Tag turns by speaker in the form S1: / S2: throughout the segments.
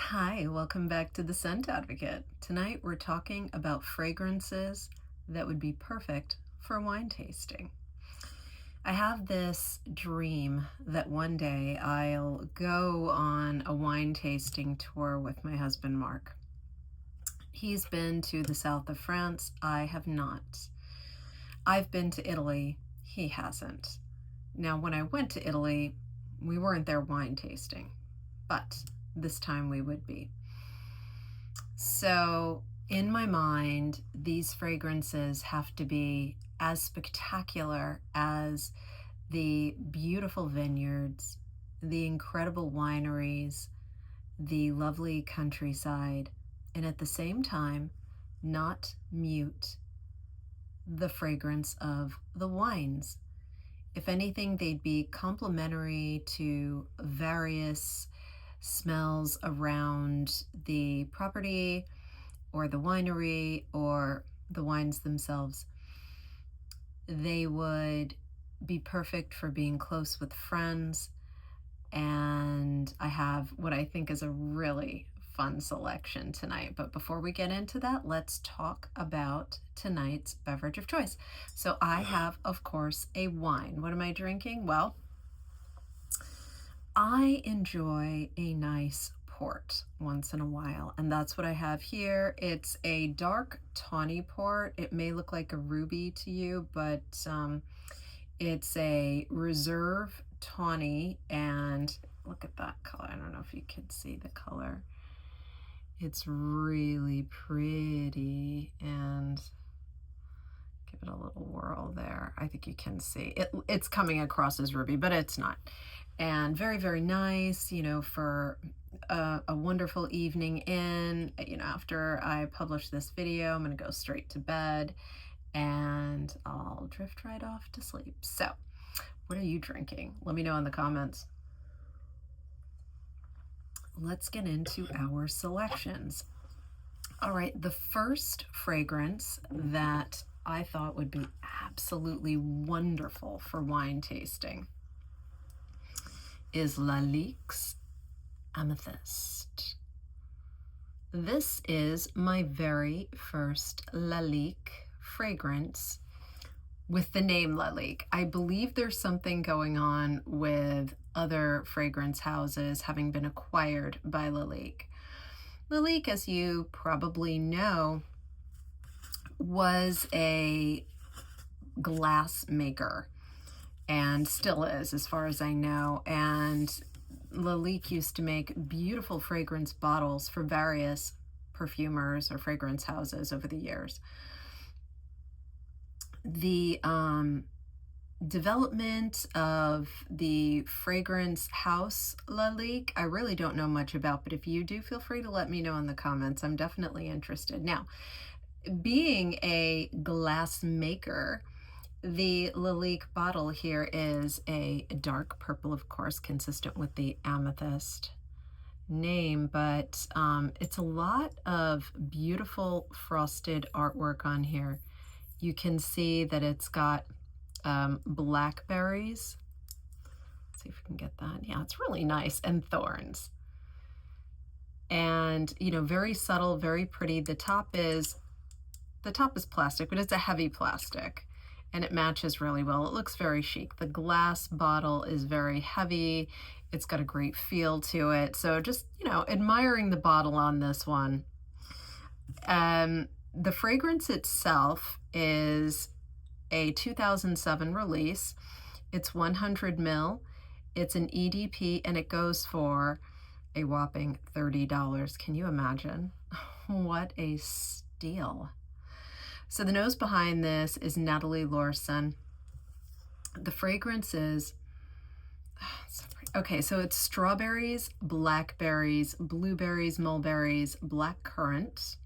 S1: Hi, welcome back to the Scent Advocate. Tonight we're talking about fragrances that would be perfect for wine tasting. I have this dream that one day I'll go on a wine tasting tour with my husband Mark. He's been to the south of France. I have not. I've been to Italy. He hasn't. Now, when I went to Italy, we weren't there wine tasting, but this time we would be. So in my mind, these fragrances have to be as spectacular as the beautiful vineyards, the incredible wineries, the lovely countryside, and at the same time, not mute the fragrance of the wines. If anything, they'd be complementary to various smells around the property or the winery or the wines themselves. They would be perfect for being close with friends, and I have what I think is a really fun selection tonight. But before we get into that, let's talk about tonight's beverage of choice. So I have, of course, a wine. What am I drinking? Well, I enjoy a nice port once in a while, and that's what I have here. It's a dark tawny port. It may look like a ruby to you, but it's a reserve tawny, and look at that color. I don't know if you can see the color. It's really pretty, and give it a little whirl there. I think you can see it. It's coming across as ruby, but it's not. And very, very nice, for a wonderful evening in. After I publish this video, I'm going to go straight to bed and I'll drift right off to sleep. So, what are you drinking? Let me know in the comments. Let's get into our selections. All right, the first fragrance that I thought would be absolutely wonderful for wine tasting is Lalique's Amethyst. This is my very first Lalique fragrance with the name Lalique. I believe there's something going on with other fragrance houses having been acquired by Lalique. Lalique, as you probably know, was a glass maker and still is, as far as I know. And Lalique used to make beautiful fragrance bottles for various perfumers or fragrance houses over the years. The development of the fragrance house Lalique, I really don't know much about, but if you do, feel free to let me know in the comments. I'm definitely interested. Now, being a glass maker, the Lalique bottle here is a dark purple, of course, consistent with the Amethyst name, but it's a lot of beautiful frosted artwork on here. You can see that it's got blackberries. Let's see if we can get that. Yeah, it's really nice. And thorns. And, very subtle, very pretty. The top is plastic, but it's a heavy plastic, and it matches really well. It looks very chic. The glass bottle is very heavy. It's got a great feel to it. So just, admiring the bottle on this one. The fragrance itself is a 2007 release. It's 100 ml. It's an EDP, and it goes for a whopping $30. Can you imagine? What a steal. So the nose behind this is Natalie Lorson. The fragrance is, okay, so it's strawberries, blackberries, blueberries, mulberries, black currant,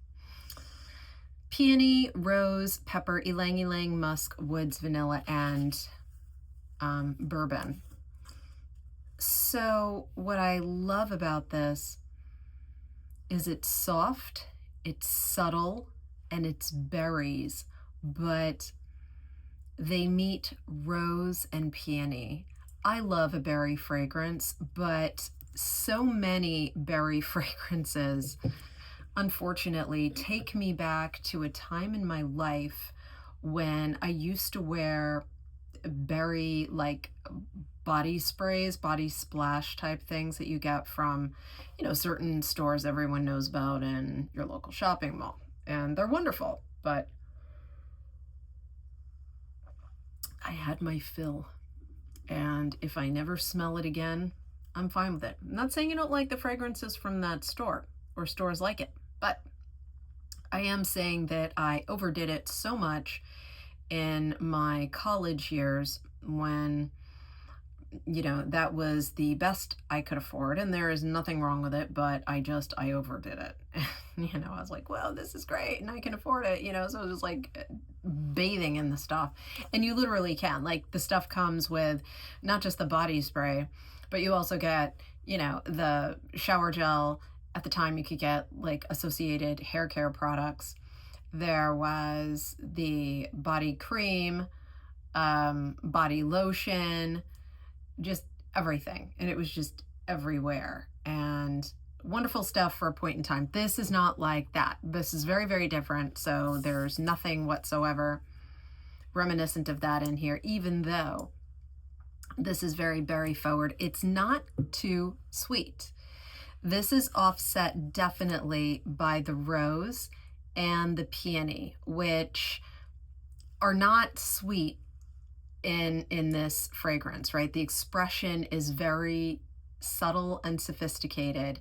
S1: peony, rose, pepper, ylang ylang, musk, woods, vanilla, and bourbon. So what I love about this is it's soft, it's subtle, and it's berries, but they meet rose and peony. I love a berry fragrance, but so many berry fragrances, unfortunately, take me back to a time in my life when I used to wear berry like body sprays, body splash type things that you get from, certain stores everyone knows about in your local shopping mall. And they're wonderful, but I had my fill. And if I never smell it again, I'm fine with it. I'm not saying you don't like the fragrances from that store or stores like it, but I am saying that I overdid it so much in my college years when, that was the best I could afford, and there is nothing wrong with it, but I overdid it. I was like, well, this is great and I can afford it, so it was like bathing in the stuff. And you literally can, like, the stuff comes with not just the body spray, but you also get, the shower gel. At the time you could get like associated hair care products. There was the body cream, body lotion, just everything. And it was just everywhere. And wonderful stuff for a point in time. This is not like that. This is very, very different. So there's nothing whatsoever reminiscent of that in here, even though this is very berry forward. It's not too sweet. This is offset definitely by the rose and the peony, which are not sweet in this fragrance, right? The expression is very subtle and sophisticated.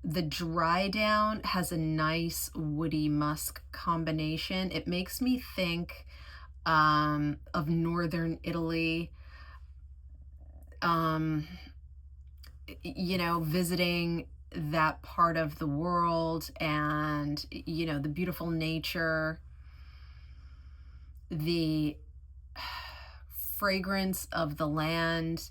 S1: The dry down has a nice woody musk combination. It makes me think of northern Italy, visiting that part of the world, and the beautiful nature, the fragrance of the land,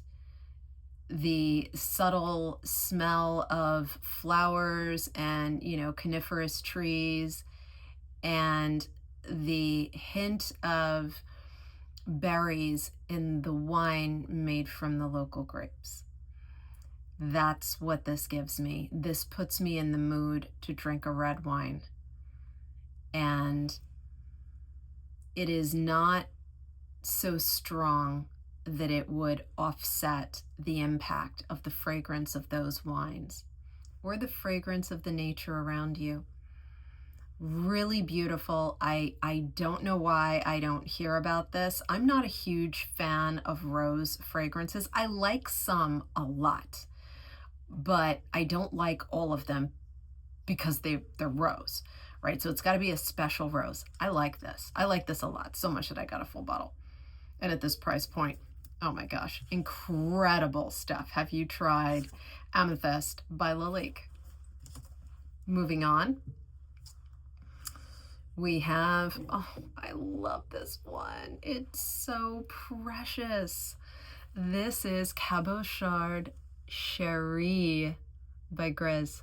S1: the subtle smell of flowers and coniferous trees, and the hint of berries in the wine made from the local grapes. That's what this gives me. This puts me in the mood to drink a red wine. And it is not so strong that it would offset the impact of the fragrance of those wines or the fragrance of the nature around you. Really beautiful. I don't know why I don't hear about this. I'm not a huge fan of rose fragrances. I like some a lot, but I don't like all of them because they're rose, right? So it's got to be a special rose. I like this. I like this a lot, so much that I got a full bottle. And at this price point, oh my gosh, incredible stuff. Have you tried Amethyst by Lalique? Moving on, we have, oh, I love this one. It's so precious. This is Cabochard Chérie by Grès.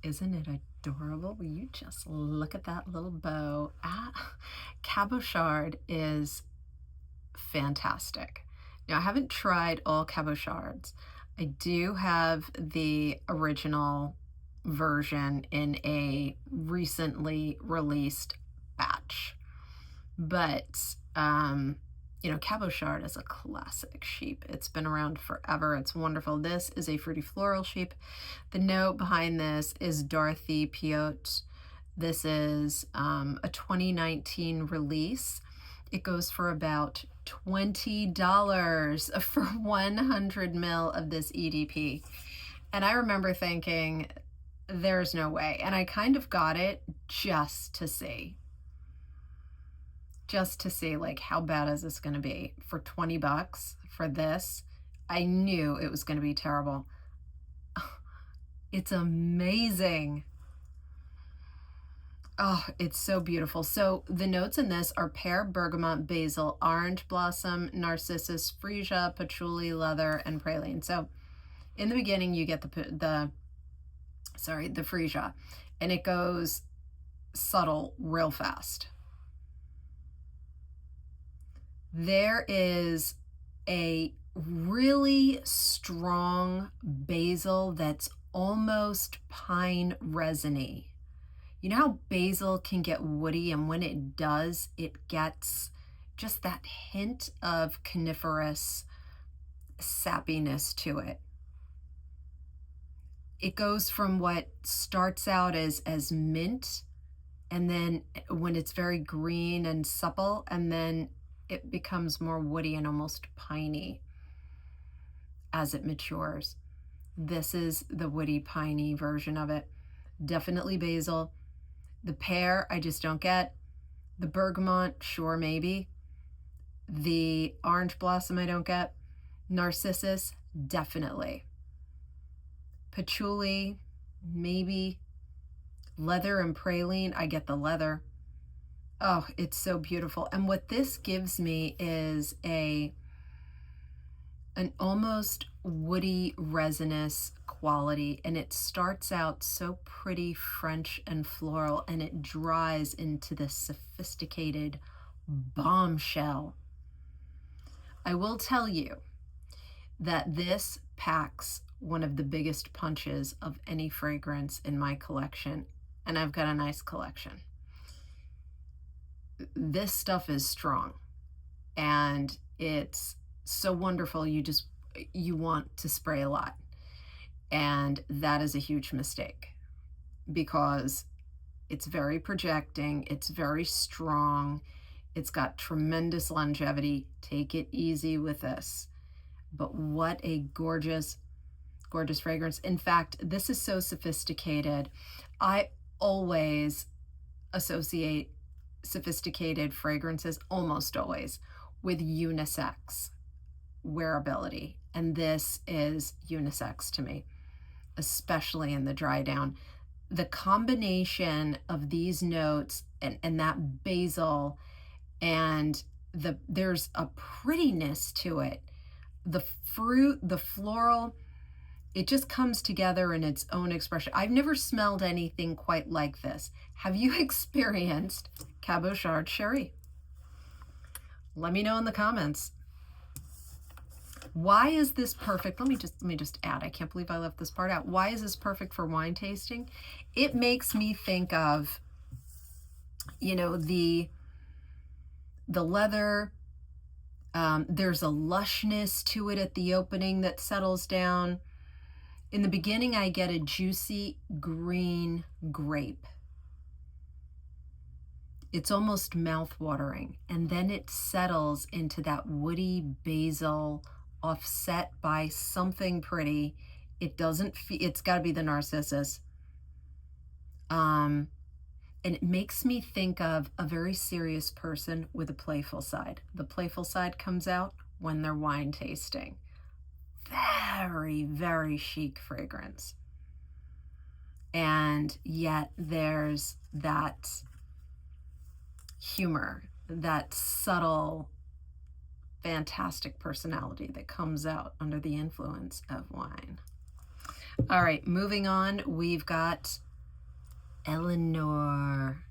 S1: Isn't it adorable? Will you just look at that little bow? Cabochard is fantastic. Now, I haven't tried all Cabochards. I do have the original version in a recently released batch, but Cabochard is a classic sheep. It's been around forever. It's wonderful. This is a fruity floral sheep. The note behind this is Dorothy Piot. This is a 2019 release. It goes for about $20 for 100 ml of this EDP. And I remember thinking, there's no way. And I kind of got it just to see. Like, how bad is this going to be? For 20 bucks for this, I knew it was going to be terrible. It's amazing. Oh, it's so beautiful. So the notes in this are pear, bergamot, basil, orange blossom, narcissus, freesia, patchouli, leather, and praline. So in the beginning, you get the freesia, and it goes subtle real fast. There is a really strong basil that's almost pine resiny. You know how basil can get woody, and when it does, it gets just that hint of coniferous sappiness to it. It goes from what starts out as mint, and then when it's very green and supple, and then it becomes more woody and almost piney as it matures. This is the woody piney version of it. Definitely basil. The pear, I just don't get. The bergamot, sure, maybe. The orange blossom, I don't get. Narcissus, definitely. Patchouli, maybe. Leather and praline, I get the leather. Oh, it's so beautiful. And what this gives me is an almost woody resinous quality, and it starts out so pretty French and floral, and it dries into this sophisticated bombshell. I will tell you that this packs one of the biggest punches of any fragrance in my collection, and I've got a nice collection. This stuff is strong, and it's so wonderful. You want to spray a lot, and that is a huge mistake because it's very projecting, it's very strong, it's got tremendous longevity. Take it easy with this. But what a gorgeous, gorgeous fragrance. In fact, this is so sophisticated. I always associate sophisticated fragrances, almost always, with unisex wearability. And this is unisex to me, especially in the dry down. The combination of these notes and that basil, and there's a prettiness to it. The fruit, the floral, it just comes together in its own expression. I've never smelled anything quite like this. Have you experienced Cabochard Chérie? Let me know in the comments. Why is this perfect? Let me just add, I can't believe I left this part out. Why is this perfect for wine tasting? It makes me think of, you know, the leather. There's a lushness to it at the opening that settles down. In the beginning, I get a juicy green grape. It's almost mouth-watering, and then it settles into that woody basil offset by something pretty. It doesn't it's got to be the narcissus. And it makes me think of a very serious person with a playful side. The playful side comes out when they're wine tasting. Very, very chic fragrance. And yet there's that humor, that subtle, fantastic personality that comes out under the influence of wine. All right, moving on, we've got Eleonore,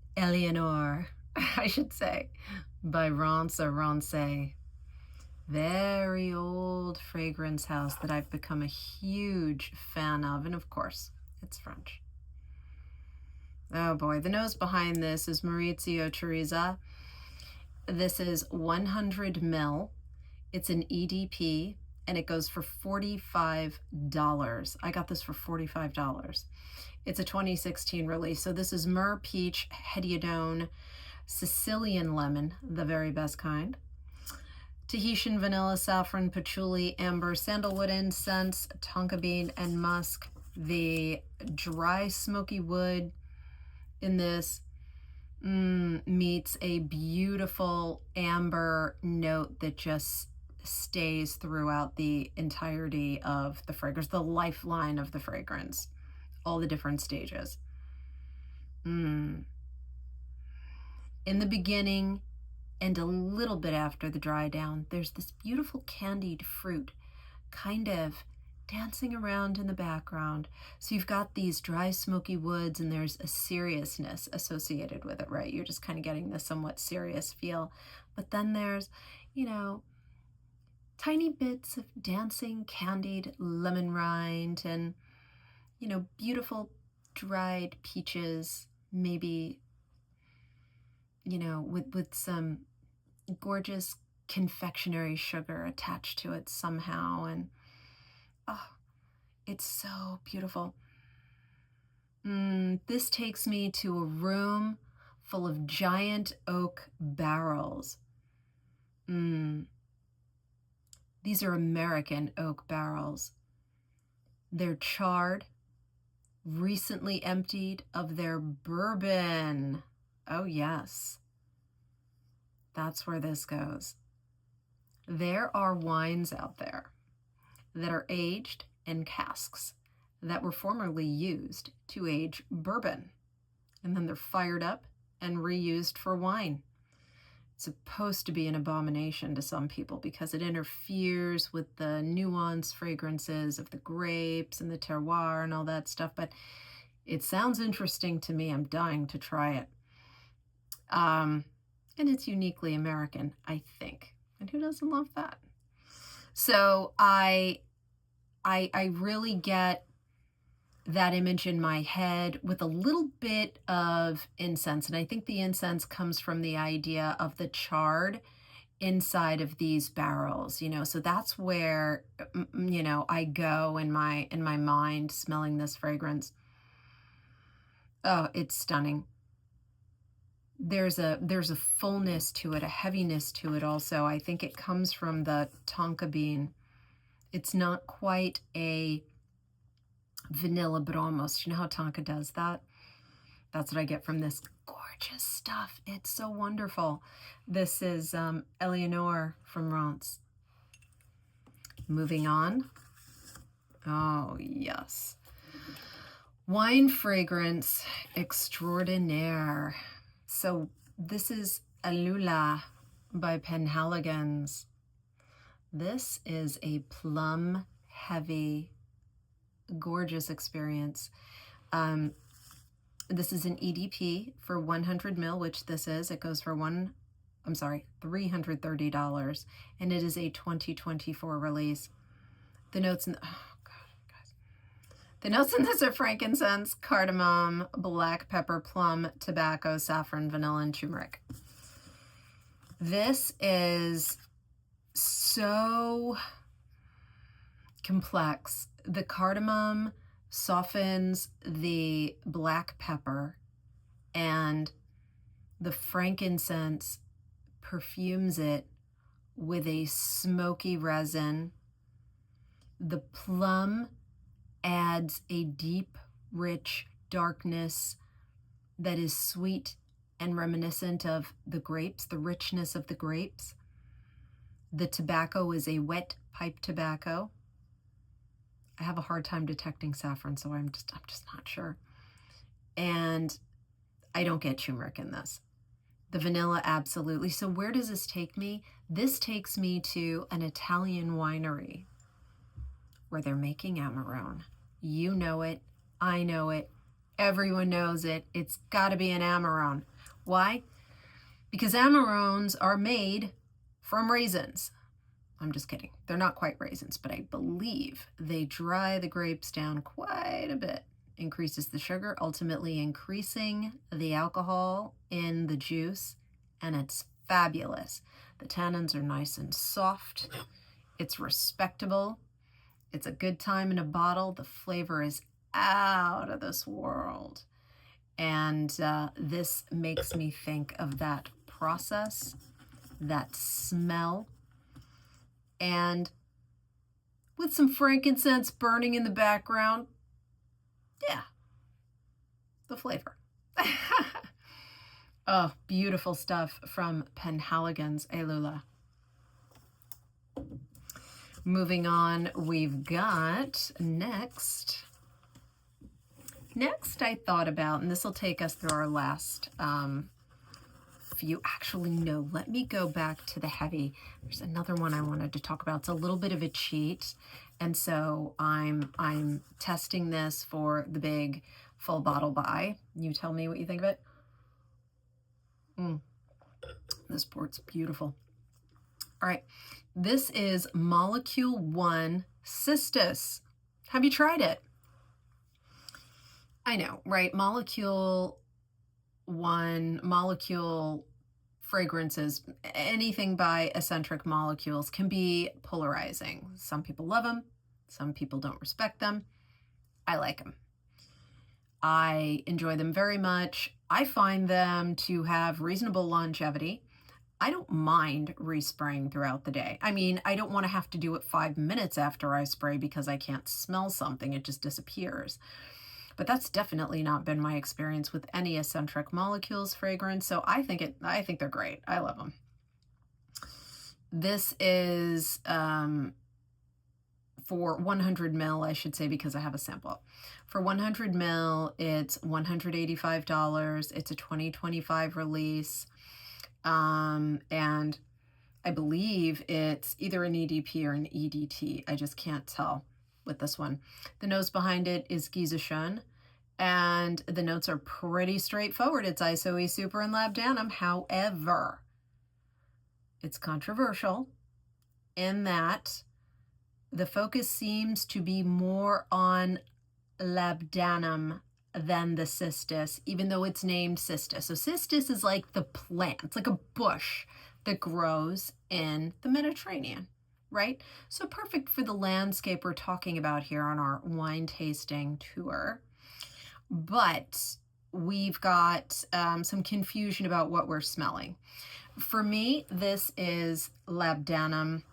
S1: I should say, by Rancé. Very old fragrance house that I've become a huge fan of, and of course, it's French. Oh boy, the nose behind this is Maurizio Chiriza. This is 100 ml. It's an EDP, and it goes for $45. I got this for $45. It's a 2016 release. So this is Myrrh, Peach, Hediadone, Sicilian Lemon, the very best kind, Tahitian Vanilla, Saffron, Patchouli, Amber, Sandalwood Incense, Tonka Bean, and Musk. The dry smoky wood in this meets a beautiful amber note that just stays throughout the entirety of the fragrance, the lifeline of the fragrance, all the different stages. In the beginning and a little bit after the dry down, there's this beautiful candied fruit kind of dancing around in the background. So you've got these dry smoky woods, and there's a seriousness associated with it, right? You're just kind of getting this somewhat serious feel. But then there's, you know, tiny bits of dancing candied lemon rind and, beautiful dried peaches, maybe, with some gorgeous confectionery sugar attached to it somehow. And, oh, it's so beautiful. This takes me to a room full of giant oak barrels. These are American oak barrels. They're charred, recently emptied of their bourbon. Oh yes, that's where this goes. There are wines out there that are aged in casks that were formerly used to age bourbon, and then they're fired up and reused for wine. It's supposed to be an abomination to some people because it interferes with the nuanced fragrances of the grapes and the terroir and all that stuff, but it sounds interesting to me. I'm dying to try it. And it's uniquely American, I think. And who doesn't love that? So I really get that image in my head with a little bit of incense. And I think the incense comes from the idea of the charred inside of these barrels, so that's where, I go in my mind smelling this fragrance. Oh, it's stunning. There's a fullness to it, a heaviness to it also. I think it comes from the tonka bean. It's not quite a vanilla, but almost. You know how tonka does that? That's what I get from this gorgeous stuff. It's so wonderful. This is Eleonore from Rancé. Moving on. Oh, yes. Wine fragrance extraordinaire. So this is Alula by Penhaligon's. This is a plum heavy, gorgeous experience. This is an EDP for 100 ml, which this is. It goes for $330, and it is a 2024 release. The notes in the notes in this are frankincense, cardamom, black pepper, plum, tobacco, saffron, vanilla, and turmeric. This is so complex. The cardamom softens the black pepper, and the frankincense perfumes it with a smoky resin. The plum adds a deep, rich darkness that is sweet and reminiscent of the grapes, the richness of the grapes. The tobacco is a wet pipe tobacco. I have a hard time detecting saffron, so I'm just not sure. And I don't get turmeric in this. The vanilla, absolutely. So where does this take me? This takes me to an Italian winery where they're making Amarone. You know it. I know it. Everyone knows it. It's got to be an Amarone. Why? Because Amarones are made from raisins. I'm just kidding. They're not quite raisins, but I believe they dry the grapes down quite a bit. Increases the sugar, ultimately increasing the alcohol in the juice, and it's fabulous. The tannins are nice and soft. It's respectable. It's a good time in a bottle. The flavor is out of this world. And this makes me think of that process, that smell, and with some frankincense burning in the background, yeah, the flavor. Oh, beautiful stuff from Penhaligon's Alula. Moving on, we've got next I thought about, and this will take us through our last few. Actually, no, let me go back to the heavy. There's another one I wanted to talk about. It's a little bit of a cheat, and so I'm testing this for the big full bottle buy. You tell me what you think of it. This port's beautiful. All right, this is Molecule 1 Cistus. Have you tried it? I know, right? Molecule 1, molecule fragrances, anything by Escentric molecules can be polarizing. Some people love them, some people don't respect them. I like them. I enjoy them very much. I find them to have reasonable longevity. I don't mind respraying throughout the day. I mean, I don't want to have to do it 5 minutes after I spray because I can't smell something. It just disappears. But that's definitely not been my experience with any Escentric molecules fragrance. So I think they're great. I love them. This is for 100 ml, I should say, because I have a sample. For 100 ml, it's $185. It's a 2025 release. And I believe it's either an EDP or an EDT. I just can't tell with this one. The nose behind it is Guerlain, and the notes are pretty straightforward. It's ISOE Super and Labdanum. However, it's controversial in that the focus seems to be more on Labdanum than the Cistus, even though it's named Cistus. So Cistus is like the plant. It's like a bush that grows in the Mediterranean, right? So perfect for the landscape we're talking about here on our wine tasting tour. But we've got some confusion about what we're smelling. For me, this is Labdanum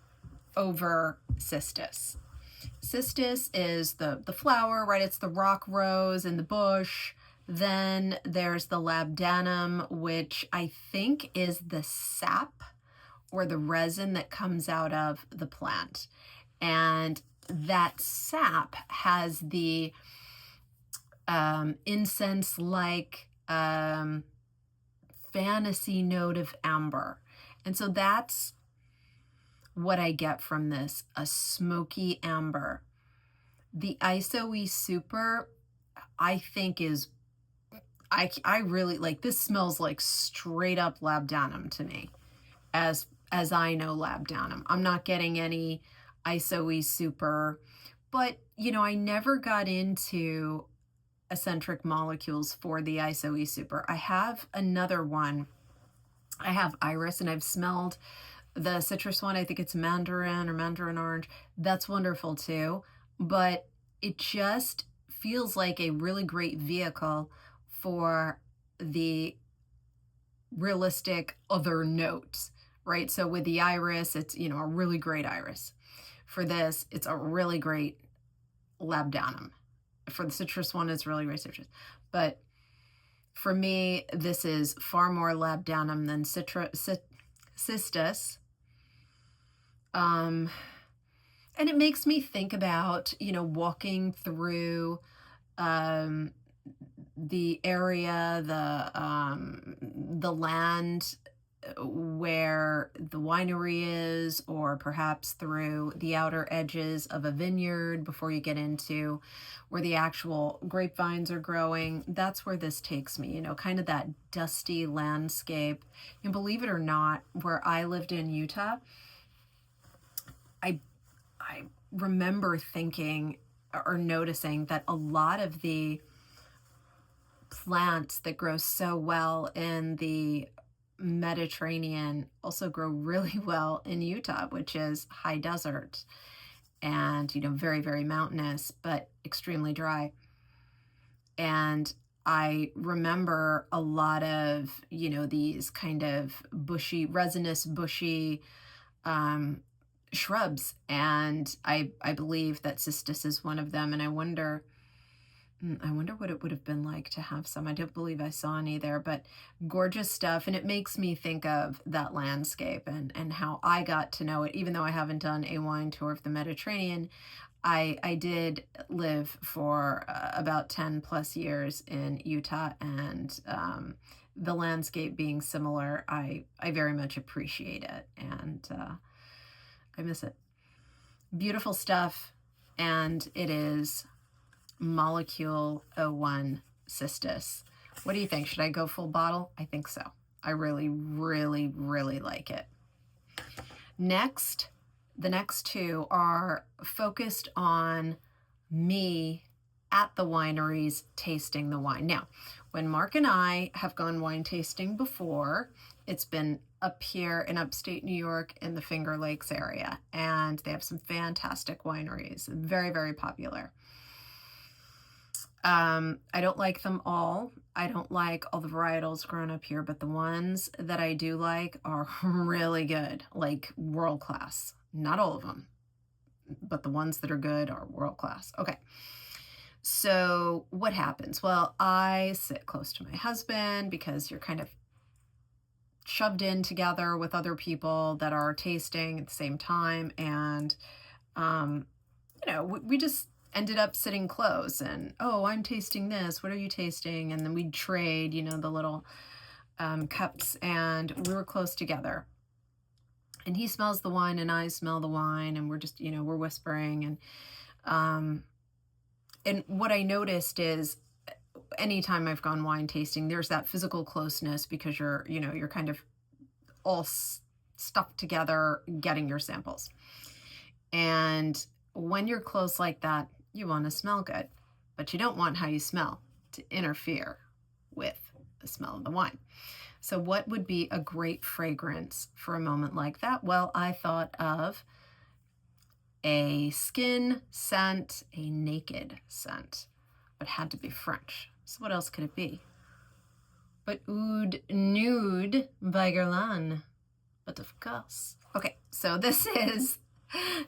S1: over Cistus. Cistus is the flower, right? It's the rock rose in the bush. Then there's the Labdanum, which I think is the sap or the resin that comes out of the plant. And that sap has the incense-like fantasy note of amber. And so that's what I get from this, a smoky amber. The ISOE Super, I think is, I really like, this smells like straight up Labdanum to me, as I know Labdanum. I'm not getting any ISOE Super, but you know, I never got into Escentric molecules for the ISOE Super. I have another one. I have Iris, and I've smelled the citrus one. I think it's mandarin or mandarin orange. That's wonderful too, but it just feels like a really great vehicle for the realistic other notes, right? So with the iris, it's, you know, a really great iris. For this, it's a really great Labdanum. For the citrus one, it's really great citrus. But for me, this is far more Labdanum than Cistus. And it makes me think about, you know, walking through the area, the land where the winery is, or perhaps through the outer edges of a vineyard before you get into where the actual grapevines are growing. That's where this takes me, you know, kind of that dusty landscape. And believe it or not, where I lived in Utah, I remember thinking or noticing that a lot of the plants that grow so well in the Mediterranean also grow really well in Utah, which is high desert and, you know, very, very mountainous, but extremely dry. And I remember a lot of, you know, these kind of bushy, resinous, bushy shrubs. And I believe that Cistus is one of them. And I wonder what it would have been like to have some. I don't believe I saw any there, but gorgeous stuff. And it makes me think of that landscape and how I got to know it. Even though I haven't done a wine tour of the Mediterranean, I did live for about 10 plus years in Utah, and the landscape being similar, I very much appreciate it, and I miss it. Beautiful stuff, and it is Molecule 01 Cistus. What do you think? Should I go full bottle? I think so. I really, really, really like it. Next, the next two are focused on me at the wineries tasting the wine. Now, when Mark and I have gone wine tasting before, it's been up here in upstate New York in the Finger Lakes area, and they have some fantastic wineries, very, very popular. I don't like them all. I don't like all the varietals grown up here, but the ones that I do like are really good, like world class. Not all of them, but the ones that are good are world class. Okay. So what happens? Well, I sit close to my husband because you're kind of shoved in together with other people that are tasting at the same time. And, we just ended up sitting close and, oh, I'm tasting this. What are you tasting? And then we'd trade, the little cups, and we were close together. And he smells the wine and I smell the wine, and we're just, we're whispering. And what I noticed is anytime I've gone wine tasting, there's that physical closeness because you're kind of all stuck together getting your samples. And when you're close like that, you want to smell good, but you don't want how you smell to interfere with the smell of the wine. So what would be a great fragrance for a moment like that? Well, I thought of a skin scent, a naked scent, but had to be French. So what else could it be? But Oud Nude by Guerlain. But of course. Okay, so this is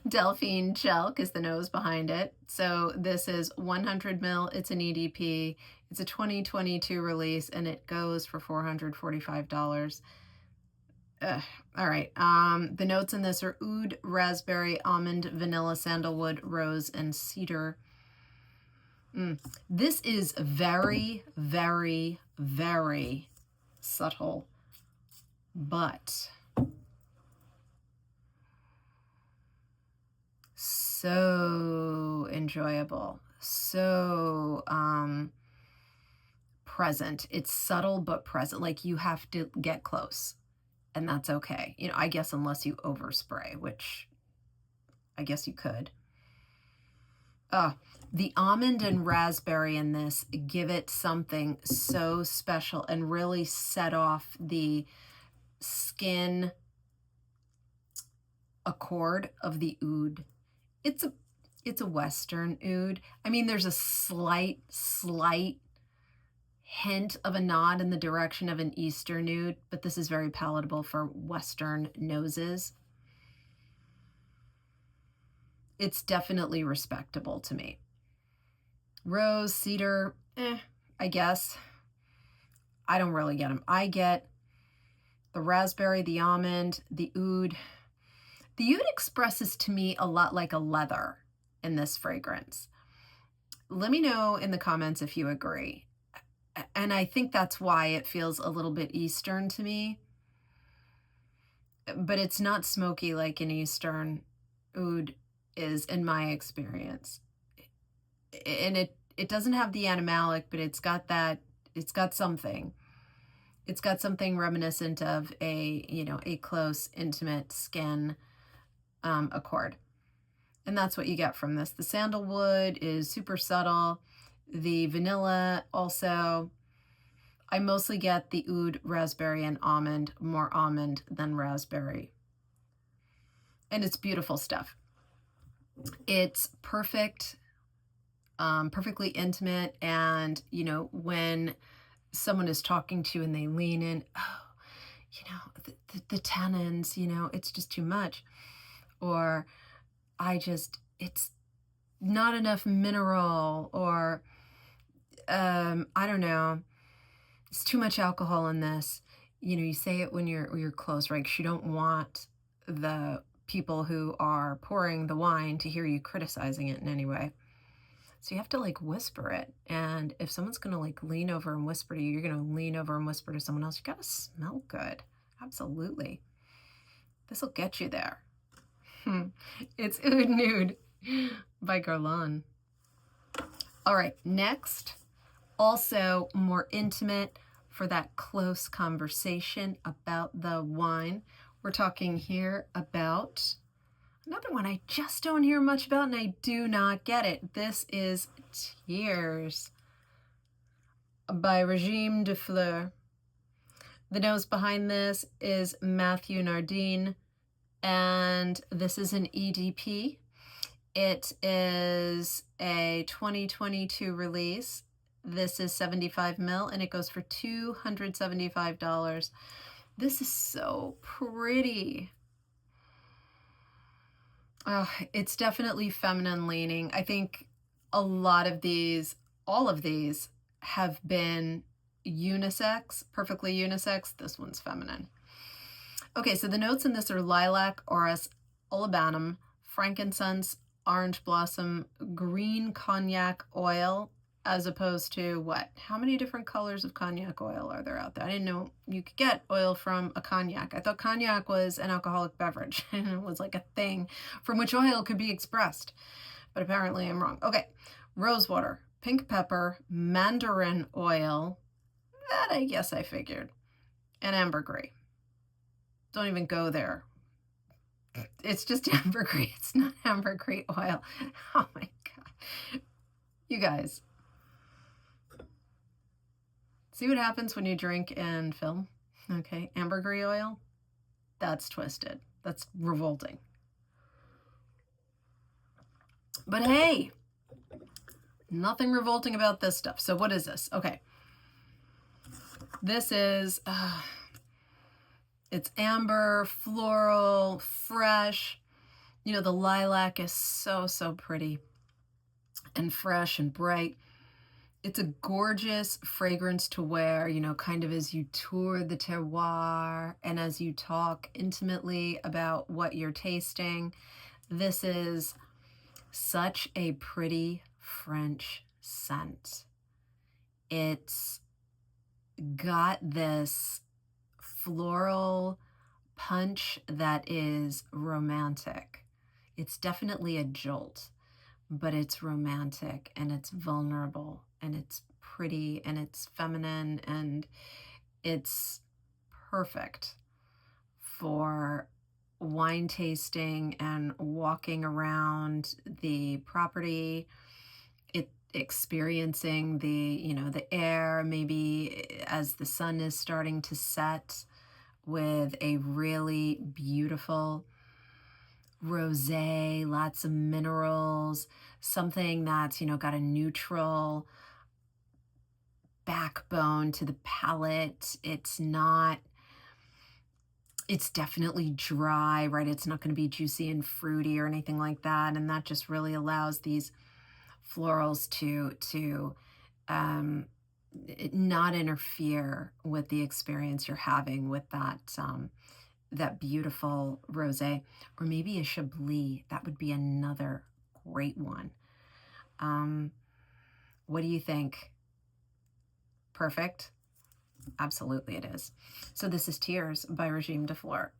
S1: Delphine Chelk is the nose behind it. So this is 100 mil. It's an EDP. It's a 2022 release, and it goes for $445. All right. The notes in this are oud, raspberry, almond, vanilla, sandalwood, rose, and cedar. This is very, very, very subtle, but so enjoyable, so present. It's subtle but present. Like, you have to get close, and that's okay. I guess unless you overspray, which I guess you could. The almond and raspberry in this give it something so special and really set off the skin accord of the oud. It's a Western oud. I mean, there's a slight hint of a nod in the direction of an Eastern oud, but this is very palatable for Western noses. It's definitely respectable to me. Rose, cedar, I guess. I don't really get them. I get the raspberry, the almond, the oud. The oud expresses to me a lot like a leather in this fragrance. Let me know in the comments if you agree. And I think that's why it feels a little bit Eastern to me. But it's not smoky like an Eastern oud is, in my experience. And it doesn't have the animalic, but it's got something. It's got something reminiscent of a close, intimate skin accord. And that's what you get from this. The sandalwood is super subtle. The vanilla also. I mostly get the oud, raspberry, and almond, more almond than raspberry. And it's beautiful stuff. It's perfect, perfectly intimate. And, when someone is talking to you and they lean in, the tannins, it's just too much. Or it's not enough mineral, or, I don't know, it's too much alcohol in this. You say it when you're close, right? 'Cause you don't want the people who are pouring the wine to hear you criticizing it in any way. So you have to whisper it. And if someone's going to lean over and whisper to you, you're going to lean over and whisper to someone else. You got to smell good. Absolutely. This will get you there. It's Oud Nude by Guerlain. All right, next, also more intimate for that close conversation about the wine. We're talking here about another one I just don't hear much about, and I do not get it. This is Tears by Régime de Fleurs. The nose behind this is Matthew Nardine, and this is an EDP. It is a 2022 release. This is 75 ml, and it goes for $275. This is so pretty. It's definitely feminine leaning. I think a lot of these, all of these, have been unisex, perfectly unisex. This one's feminine. Okay, so the notes in this are lilac, orris, olibanum, frankincense, orange blossom, green cognac oil, as opposed to what? How many different colors of cognac oil are there out there? I didn't know you could get oil from a cognac. I thought cognac was an alcoholic beverage and it was like a thing from which oil could be expressed. But apparently I'm wrong. Okay, rosewater, pink pepper, mandarin oil, that I guess I figured, and ambergris. Don't even go there. It's just ambergris. It's not ambergris oil. Oh my God. You guys. See what happens when you drink and film? Okay, ambergris oil, that's twisted. That's revolting. But hey, nothing revolting about this stuff. So what is this? Okay. This is, it's amber, floral, fresh. You know, the lilac is so, so pretty and fresh and bright. It's a gorgeous fragrance to wear, you know, kind of as you tour the terroir and as you talk intimately about what you're tasting. This is such a pretty French scent. It's got this floral punch that is romantic. It's definitely a jolt, but it's romantic and it's vulnerable and it's pretty and it's feminine and it's perfect for wine tasting and walking around the property, experiencing the, you know, the air, maybe as the sun is starting to set, with a really beautiful rosé, lots of minerals, something that's, you know, got a neutral backbone to the palate. It's definitely dry, right? It's not going to be juicy and fruity or anything like that. And that just really allows these florals to not interfere with the experience you're having with that beautiful rosé, or maybe a Chablis. That would be another great one. What do you think? Perfect? Absolutely it is. So this is Tears by Régime de Fleurs.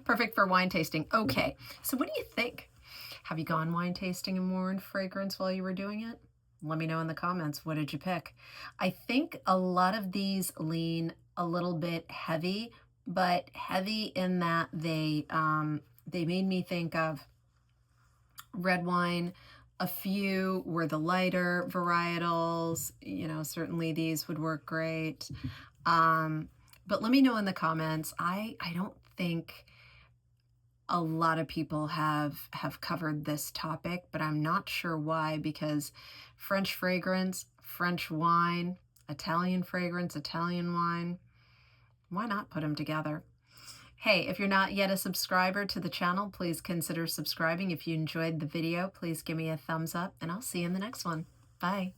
S1: Perfect for wine tasting. Okay, so what do you think? Have you gone wine tasting and worn fragrance while you were doing it? Let me know in the comments. What did you pick? I think a lot of these lean a little bit heavy, but heavy in that they made me think of red wine. A few were the lighter varietals. You know, certainly these would work great. But let me know in the comments. I don't think a lot of people have covered this topic, but I'm not sure why, because French fragrance, French wine, Italian fragrance, Italian wine, why not put them together? Hey, if you're not yet a subscriber to the channel, please consider subscribing. If you enjoyed the video, please give me a thumbs up, and I'll see you in the next one. Bye.